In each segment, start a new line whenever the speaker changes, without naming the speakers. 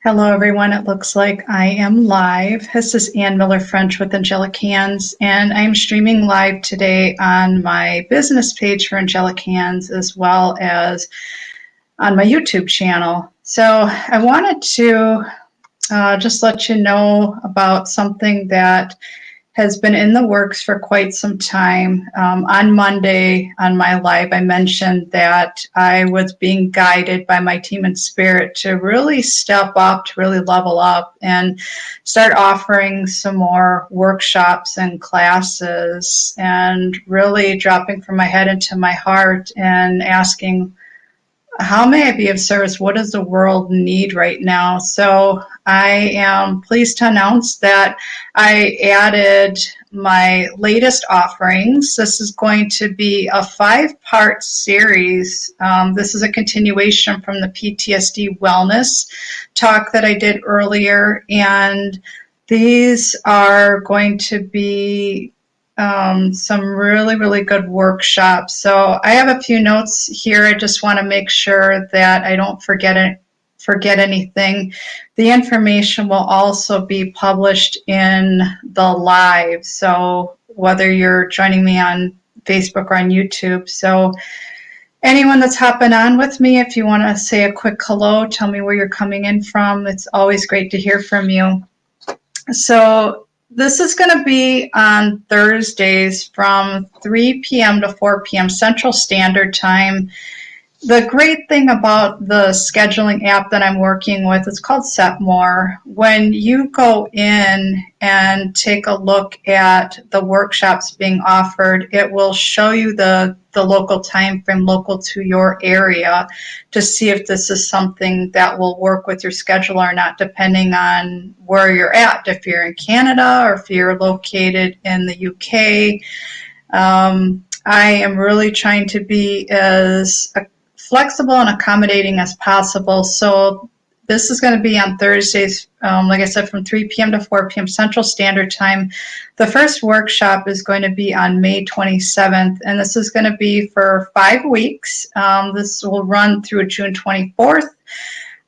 Hello, everyone. It looks like I am live. This is Ann Miller-French with Angelik Hands, and I'm streaming live today on my business page for Angelik Hands as well as on my YouTube channel. So I wanted to just let you know about something that has been in the works for quite some time. On Monday on my live, I mentioned that I was being guided by my team in spirit to really step up, to really level up and start offering some more workshops and classes, and really dropping from my head into my heart and asking, how may I be of service? What does the world need right now? So I am pleased to announce that I added my latest offerings. This is going to be a 5-part series. This is a continuation from the PTSD wellness talk that I did earlier, and these are going to be some really good workshops. So I have a few notes here. I just want to make sure that I don't forget anything. The information will also be published in the live, so whether you're joining me on Facebook or on YouTube. So anyone that's hopping on with me, if you want to say a quick hello, tell me where you're coming in from. It's always great to hear from you. So this is going to be on Thursdays from 3 p.m. to 4 p.m. Central Standard Time. The great thing about the scheduling app that I'm working with is called Set More. When you go in and take a look at the workshops being offered, it will show you the local time frame local to your area to see if this is something that will work with your schedule or not, depending on where you're at. If you're in Canada or if you're located in the UK, I am really trying to be as flexible and accommodating as possible. So this is going to be on Thursdays, like I said, from 3 p.m. to 4 p.m. Central Standard Time. The first workshop is going to be on May 27th, and this is going to be for 5 weeks. This will run through June 24th.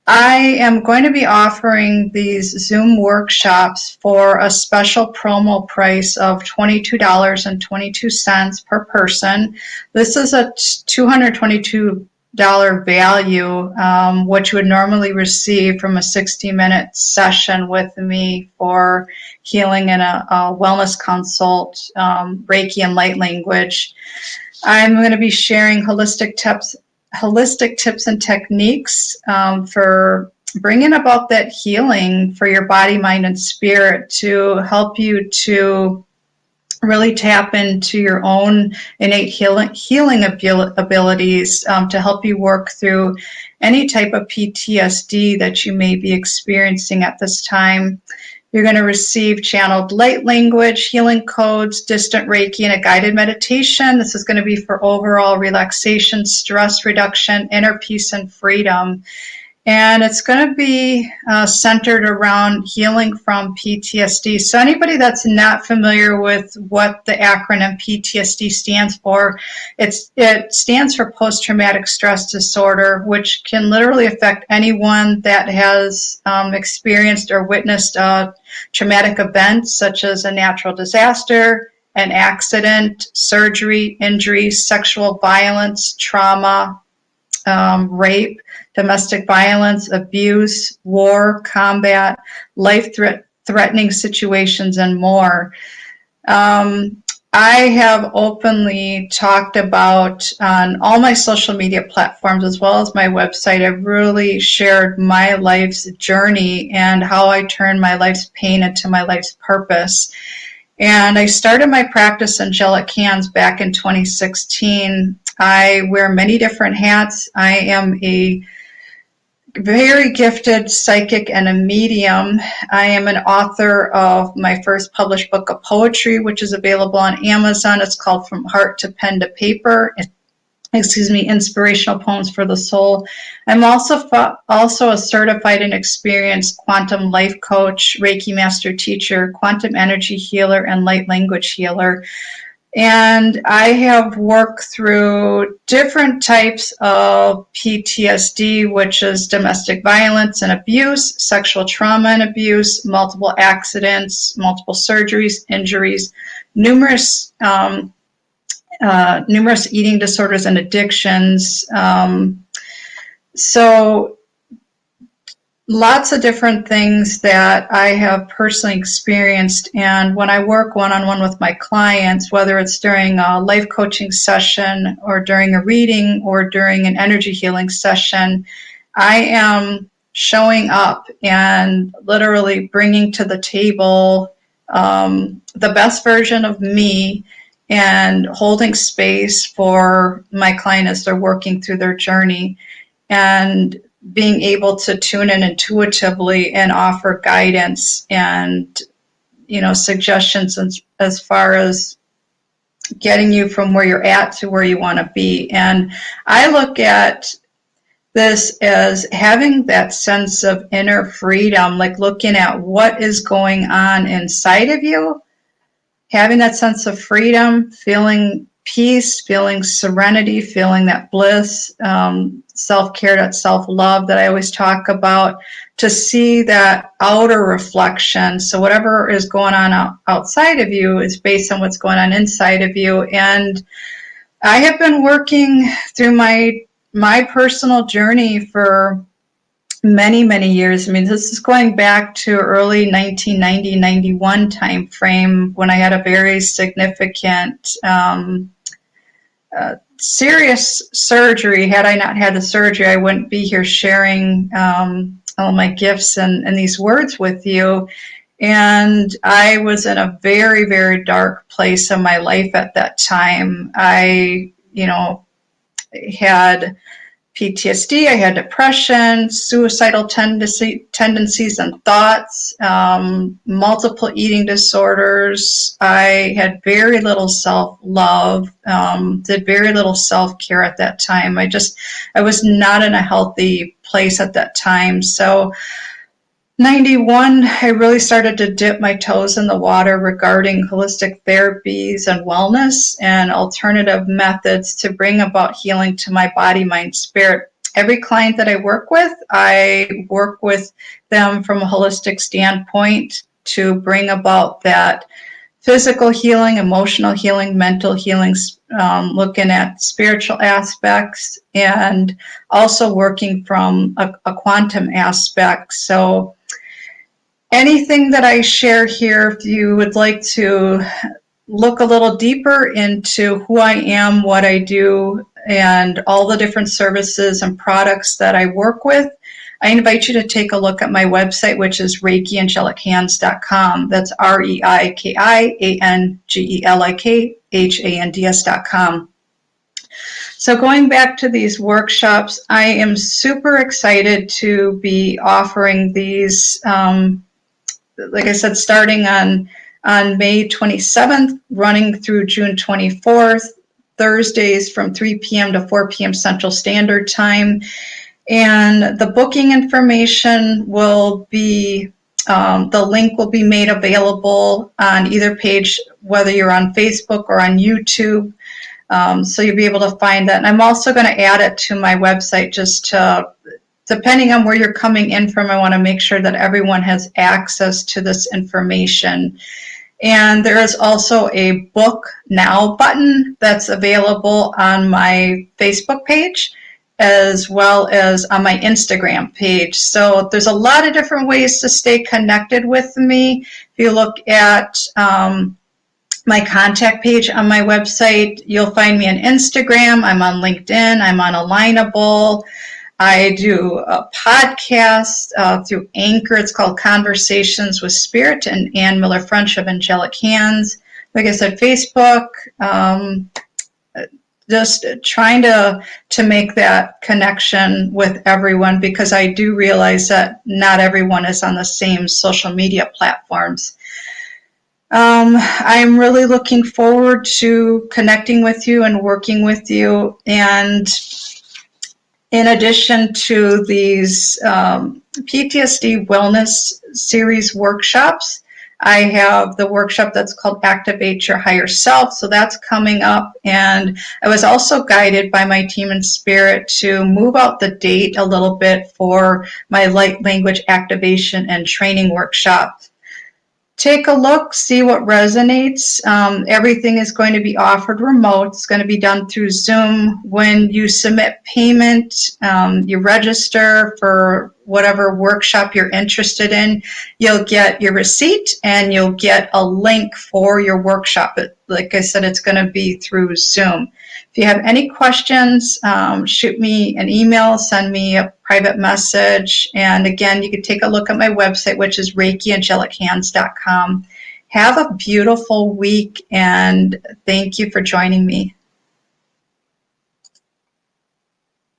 I am going to be offering these Zoom workshops for a special promo price of $22.22 per person. This is a $222 value, what you would normally receive from a 60-minute session with me for healing and a wellness consult, Reiki and light language. I'm going to be sharing holistic tips and techniques for bringing about that healing for your body, mind, and spirit to help you to really tap into your own innate healing abilities to help you work through any type of PTSD that you may be experiencing at this time. You're going to receive channeled light language, healing codes, distant Reiki, and a guided meditation. This is going to be for overall relaxation, stress reduction, inner peace, and freedom. And it's going to be centered around healing from PTSD. So anybody that's not familiar with what the acronym PTSD stands for, it stands for post-traumatic stress disorder, which can literally affect anyone that has experienced or witnessed a traumatic event, such as a natural disaster, an accident, surgery, injury, sexual violence, trauma, rape, domestic violence, abuse, war, combat, life-threatening situations, and more. I have openly talked about on all my social media platforms as well as my website. I've really shared my life's journey and how I turned my life's pain into my life's purpose. And I started my practice, Angelik Hands, back in 2016. I wear many different hats. I am a very gifted psychic and a medium. I am an author of my first published book of poetry, which is available on Amazon. It's called From Heart to Pen to Paper. Inspirational Poems for the Soul. I'm also a certified and experienced quantum life coach, Reiki Master Teacher, quantum energy healer, and light language healer. And I have worked through different types of PTSD, which is domestic violence and abuse, sexual trauma and abuse, multiple accidents, multiple surgeries, injuries, numerous eating disorders and addictions. So lots of different things that I have personally experienced. And when I work one-on-one with my clients, whether it's during a life coaching session or during a reading or during an energy healing session, I am showing up and literally bringing to the table the best version of me and holding space for my client as they're working through their journey, and being able to tune in intuitively and offer guidance and, suggestions as far as getting you from where you're at to where you want to be. And I look at this as having that sense of inner freedom, like looking at what is going on inside of you, having that sense of freedom, feeling peace, feeling serenity, feeling that bliss, self-care, that self-love that I always talk about, to see that outer reflection. So whatever is going on outside of you is based on what's going on inside of you. And I have been working through my personal journey for many, many years. I mean, this is going back to early 1990-91 time frame, when I had a very significant serious surgery. Had I not had the surgery, I wouldn't be here sharing all my gifts and these words with you. And I was in a very, very dark place in my life at that time. I, had PTSD, I had depression, suicidal tendencies and thoughts, multiple eating disorders. I had very little self-love, did very little self-care at that time. I was not in a healthy place at that time. So 91, I really started to dip my toes in the water regarding holistic therapies and wellness and alternative methods to bring about healing to my body, mind, spirit. Every client that I work with them from a holistic standpoint to bring about that physical healing, emotional healing, mental healing, looking at spiritual aspects, and also working from a quantum aspect. So anything that I share here, if you would like to look a little deeper into who I am, what I do, and all the different services and products that I work with, I invite you to take a look at my website, which is ReikiAngelikHands.com. That's ReikiAngelikHands.com. So going back to these workshops, I am super excited to be offering these, like I said, starting on May 27th, running through June 24th, Thursdays from 3 p.m. to 4 p.m. Central Standard Time. And the booking information will be, the link will be made available on either page, whether you're on Facebook or on YouTube. So you'll be able to find that. And I'm also going to add it to my website, just to, depending on where you're coming in from, I want to make sure that everyone has access to this information. And there is also a book now button that's available on my Facebook page, as well as on my Instagram page. So there's a lot of different ways to stay connected with me. If you look at my contact page on my website, you'll find me on Instagram. I'm on LinkedIn. I'm on Alignable. I do a podcast through Anchor. It's called Conversations with Spirit, and Ann Miller French of Angelik Hands. Like I said, Facebook, just trying to make that connection with everyone, because I do realize that not everyone is on the same social media platforms. I'm really looking forward to connecting with you and working with you. And in addition to these PTSD Wellness Series workshops, I have the workshop that's called Activate Your Higher Self, so that's coming up. And I was also guided by my team in spirit to move out the date a little bit for my light language activation and training workshop. Take a look, see what resonates. Everything is going to be offered remote. It's going to be done through Zoom. When you submit payment, you register for whatever workshop you're interested in, you'll get your receipt and you'll get a link for your workshop. Like I said, it's going to be through Zoom. If you have any questions, shoot me an email, send me a private message. And again, you can take a look at my website, which is ReikiAngelic Hands.com. Have a beautiful week, and thank you for joining me.